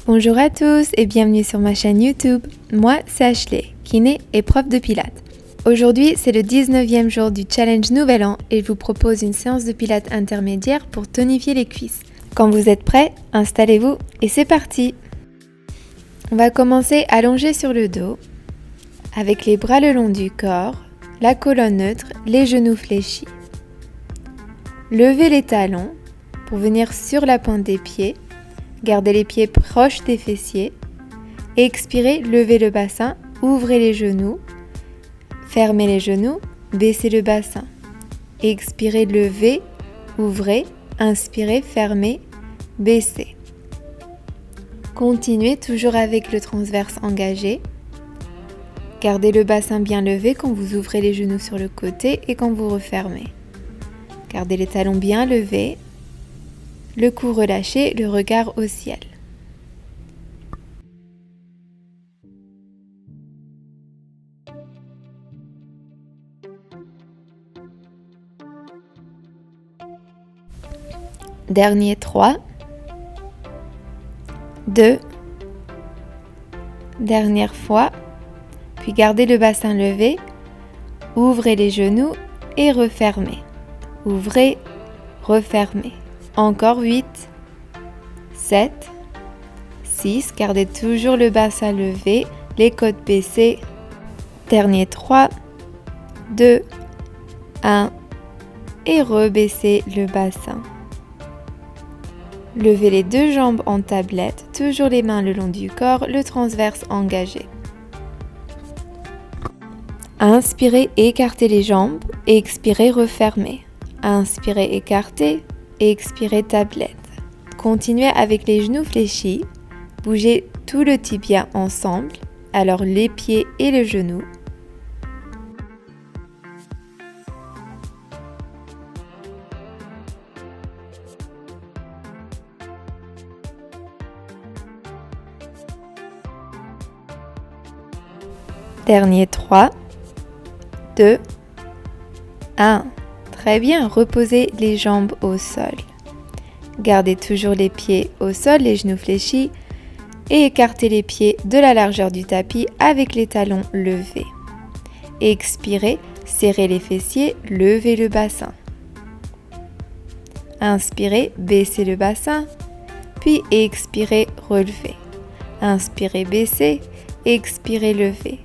Bonjour à tous et bienvenue sur ma chaîne YouTube. Moi, c'est Ashley, kiné et prof de pilates. Aujourd'hui, c'est le 19e jour du challenge Nouvel An et je vous propose une séance de pilates intermédiaire pour tonifier les cuisses. Quand vous êtes prêts, installez-vous et c'est parti. On va commencer allongé sur le dos, avec les bras le long du corps, la colonne neutre, les genoux fléchis. Levez les talons pour venir sur la pointe des pieds. Gardez les pieds proches des fessiers. Expirez, levez le bassin, ouvrez les genoux. Fermez les genoux, baissez le bassin. Expirez, levez, ouvrez. Inspirez, fermez, baissez. Continuez toujours avec le transverse engagé. Gardez le bassin bien levé quand vous ouvrez les genoux sur le côté et quand vous refermez. Gardez les talons bien levés. Le cou relâché, le regard au ciel. Dernier 3, 2, dernière fois, puis gardez le bassin levé, ouvrez les genoux et refermez. Ouvrez, refermez. Encore 8, 7, 6, gardez toujours le bassin levé, les côtes baissées. Dernier 3, 2, 1 et rebaissez le bassin. Levez les deux jambes en tablette, toujours les mains le long du corps, le transverse engagé. Inspirez, écartez les jambes, expirez, refermez. Inspirez, écartez. Expirez, tablette. Continuez avec les genoux fléchis. Bougez tout le tibia ensemble, alors les pieds et le genou. Dernier 3, 2, 1. Très bien, reposez les jambes au sol. Gardez toujours les pieds au sol, les genoux fléchis et écartez les pieds de la largeur du tapis avec les talons levés. Expirez, serrez les fessiers, levez le bassin. Inspirez, baissez le bassin, puis expirez, relevez. Inspirez, baissez, expirez, levez.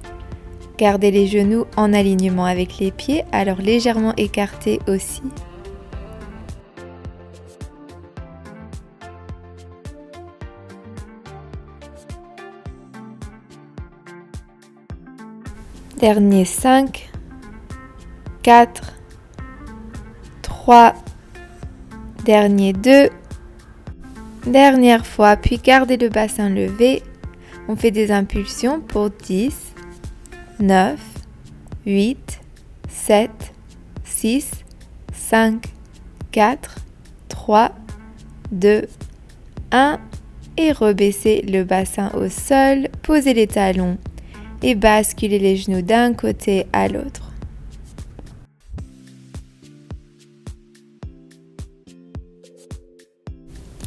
Gardez les genoux en alignement avec les pieds, alors légèrement écartés aussi. Dernier 5, 4, 3, dernier 2, dernière fois, puis gardez le bassin levé. On fait des impulsions pour 10, 9, 8, 7, 6, 5, 4, 3, 2, 1 et rebaissez le bassin au sol, posez les talons et basculez les genoux d'un côté à l'autre.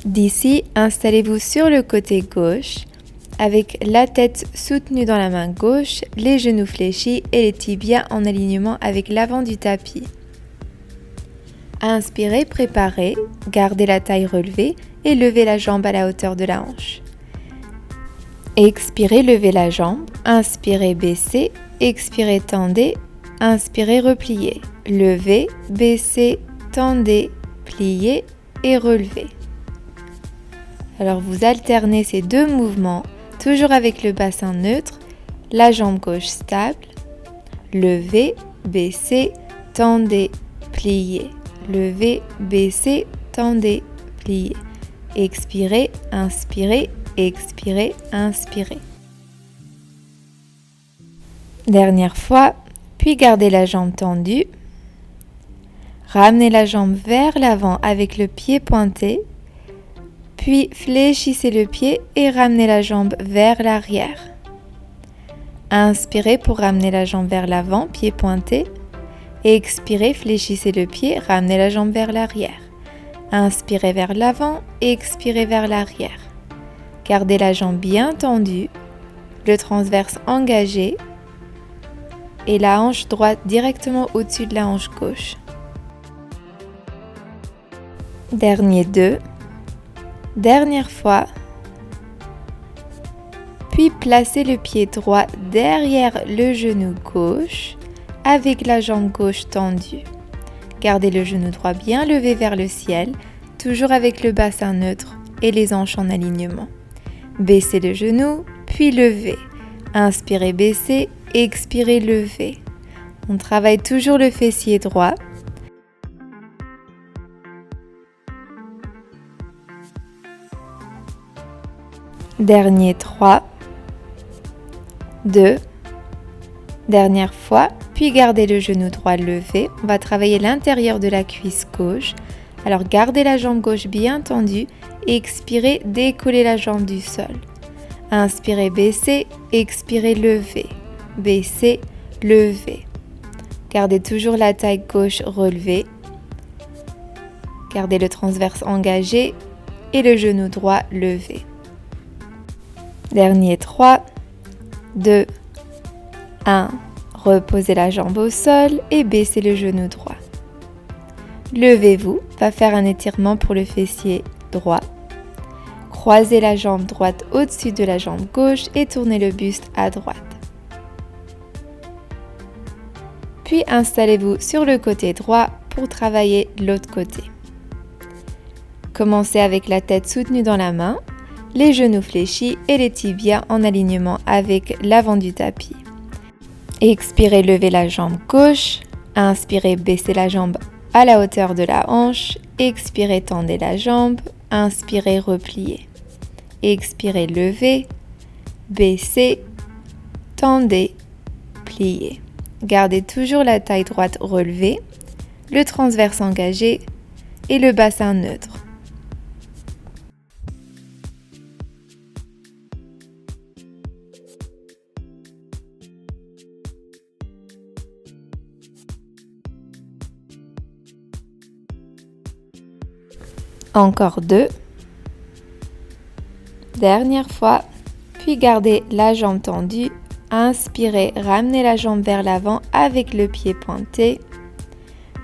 D'ici, installez-vous sur le côté gauche avec la tête soutenue dans la main gauche, les genoux fléchis et les tibias en alignement avec l'avant du tapis. Inspirez, préparez, gardez la taille relevée et levez la jambe à la hauteur de la hanche. Expirez, levez la jambe, inspirez, baissez, expirez, tendez, inspirez, repliez. Levez, baissez, tendez, pliez et relevez. Alors vous alternez ces deux mouvements, toujours avec le bassin neutre, la jambe gauche stable, levez, baissez, tendez, pliez, levez, baissez, tendez, pliez. Expirez, inspirez, expirez, inspirez. Dernière fois, puis gardez la jambe tendue. Ramenez la jambe vers l'avant avec le pied pointé. Puis fléchissez le pied et ramenez la jambe vers l'arrière. Inspirez pour ramener la jambe vers l'avant, pied pointé. Expirez, fléchissez le pied, ramenez la jambe vers l'arrière. Inspirez vers l'avant, expirez vers l'arrière. Gardez la jambe bien tendue, le transverse engagé et la hanche droite directement au-dessus de la hanche gauche. Dernier 2. Dernière fois. Puis placez le pied droit derrière le genou gauche avec la jambe gauche tendue. Gardez le genou droit bien levé vers le ciel, toujours avec le bassin neutre et les hanches en alignement. Baissez le genou, puis levez. Inspirez, baissez, expirez, levez. On travaille toujours le fessier droit. Dernier 3, 2, dernière fois, puis gardez le genou droit levé. On va travailler l'intérieur de la cuisse gauche. Alors gardez la jambe gauche bien tendue et expirez, décollez la jambe du sol. Inspirez, baissez, expirez, levez. Baissez, levez. Gardez toujours la taille gauche relevée. Gardez le transverse engagé et le genou droit levé. Dernier 3, 2, 1. Reposez la jambe au sol et baissez le genou droit. Levez-vous, va faire un étirement pour le fessier droit. Croisez la jambe droite au-dessus de la jambe gauche et tournez le buste à droite. Puis installez-vous sur le côté droit pour travailler l'autre côté. Commencez avec la tête soutenue dans la main, les genoux fléchis et les tibias en alignement avec l'avant du tapis. Expirez, levez la jambe gauche. Inspirez, baissez la jambe à la hauteur de la hanche. Expirez, tendez la jambe. Inspirez, repliez. Expirez, levez, baissez, tendez, pliez. Gardez toujours la taille droite relevée, le transverse engagé et le bassin neutre. Encore 2. Dernière fois, puis gardez la jambe tendue. Inspirez, ramenez la jambe vers l'avant avec le pied pointé.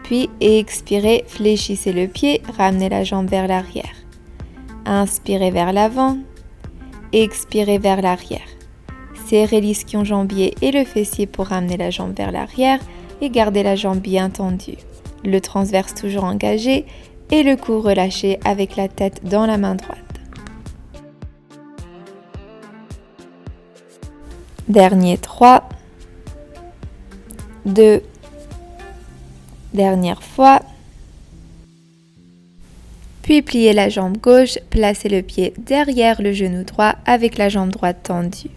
Puis expirez, fléchissez le pied, ramenez la jambe vers l'arrière. Inspirez vers l'avant, expirez vers l'arrière. Serrez l'ischio-jambier et le fessier pour ramener la jambe vers l'arrière et gardez la jambe bien tendue. Le transverse toujours engagé et le cou relâché avec la tête dans la main droite. Dernier 3, 2, dernière fois. Puis pliez la jambe gauche, placez le pied derrière le genou droit avec la jambe droite tendue.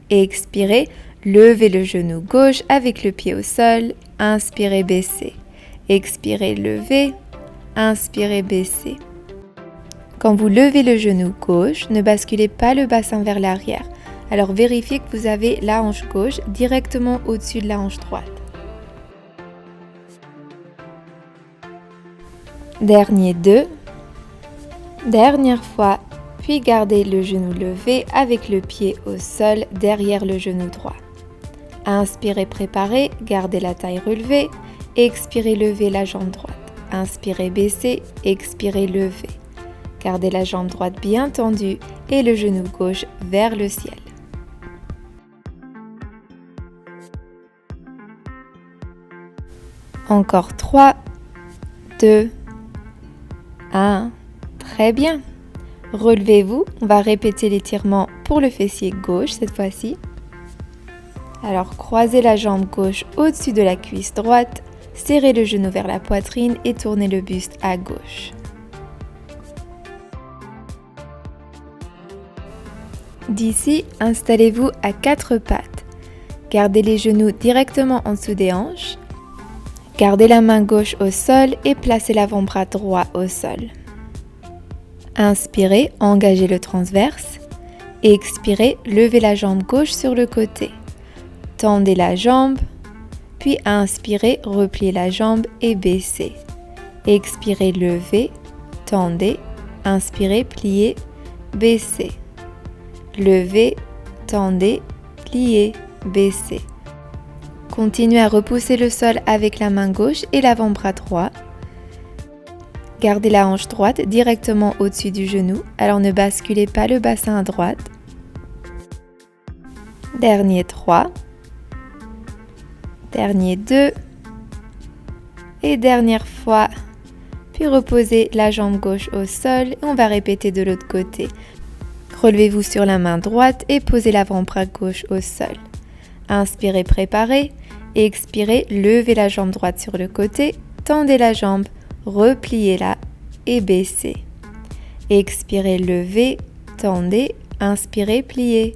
Expirez, levez le genou gauche avec le pied au sol, inspirez, baissez. Expirez, levez, inspirez, baissez. Quand vous levez le genou gauche, ne basculez pas le bassin vers l'arrière. Alors vérifiez que vous avez la hanche gauche directement au-dessus de la hanche droite. Dernier 2. Dernière fois, puis gardez le genou levé avec le pied au sol derrière le genou droit. Inspirez, préparez, gardez la taille relevée. Expirez, levez la jambe droite. Inspirez, baissez, expirez, levez. Gardez la jambe droite bien tendue et le genou gauche vers le ciel. Encore 3, 2, 1. Très bien. Relevez-vous. On va répéter l'étirement pour le fessier gauche cette fois-ci. Alors croisez la jambe gauche au-dessus de la cuisse droite. Serrez le genou vers la poitrine et tournez le buste à gauche. D'ici, installez-vous à 4 pattes. Gardez les genoux directement en dessous des hanches. Gardez la main gauche au sol et placez l'avant-bras droit au sol. Inspirez, engagez le transverse. Expirez, levez la jambe gauche sur le côté. Tendez la jambe. Puis inspirez, repliez la jambe et baissez. Expirez, levez, tendez, inspirez, pliez, baissez. Levez, tendez, pliez, baissez. Continuez à repousser le sol avec la main gauche et l'avant-bras droit. Gardez la hanche droite directement au-dessus du genou, alors ne basculez pas le bassin à droite. Dernier 3. Dernier 2. Et dernière fois. Puis reposez la jambe gauche au sol et on va répéter de l'autre côté. Relevez-vous sur la main droite et posez l'avant-bras gauche au sol. Inspirez, préparez. Et expirez, levez la jambe droite sur le côté, tendez la jambe, repliez-la et baissez. Expirez, levez, tendez, inspirez, pliez,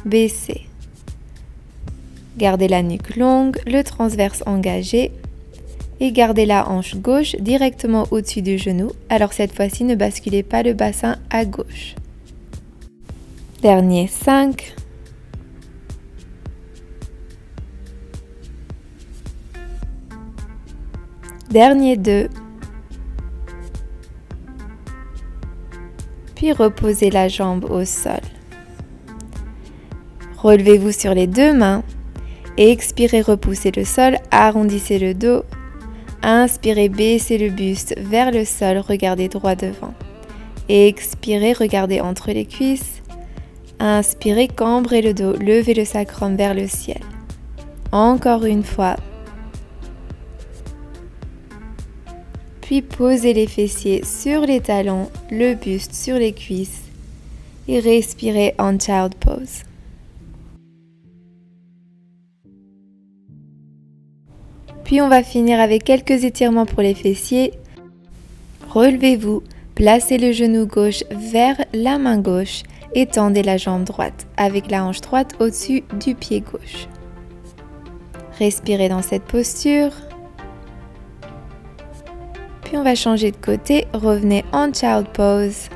baissez. Gardez la nuque longue, le transverse engagé et gardez la hanche gauche directement au-dessus du genou. Alors cette fois-ci, ne basculez pas le bassin à gauche. Dernier 5. Dernier 2. Puis reposez la jambe au sol. Relevez-vous sur les deux mains et expirez, repoussez le sol, arrondissez le dos. Inspirez, baissez le buste vers le sol, regardez droit devant. Et expirez, regardez entre les cuisses. Inspirez, cambrez le dos, levez le sacrum vers le ciel. Encore une fois. Puis posez les fessiers sur les talons, le buste sur les cuisses et respirez en Child Pose. Puis on va finir avec quelques étirements pour les fessiers. Relevez-vous, placez le genou gauche vers la main gauche et tendez la jambe droite avec la hanche droite au-dessus du pied gauche. Respirez dans cette posture. Puis on va changer de côté, revenez en Child Pose.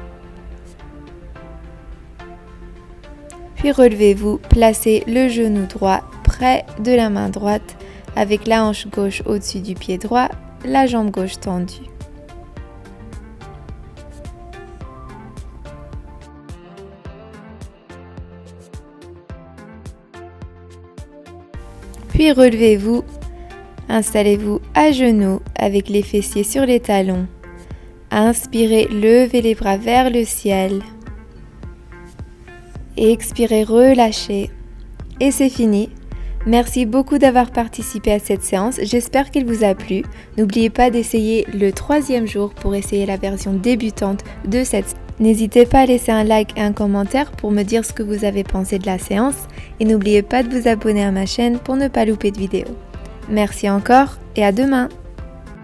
Puis relevez-vous, placez le genou droit près de la main droite avec la hanche gauche au-dessus du pied droit, la jambe gauche tendue. Puis relevez-vous. Installez-vous à genoux avec les fessiers sur les talons. Inspirez, levez les bras vers le ciel. Et expirez, relâchez. Et c'est fini. Merci beaucoup d'avoir participé à cette séance. J'espère qu'elle vous a plu. N'oubliez pas d'essayer le 3e jour pour essayer la version débutante de cette séance. N'hésitez pas à laisser un like et un commentaire pour me dire ce que vous avez pensé de la séance. Et n'oubliez pas de vous abonner à ma chaîne pour ne pas louper de vidéos. Merci encore et à demain!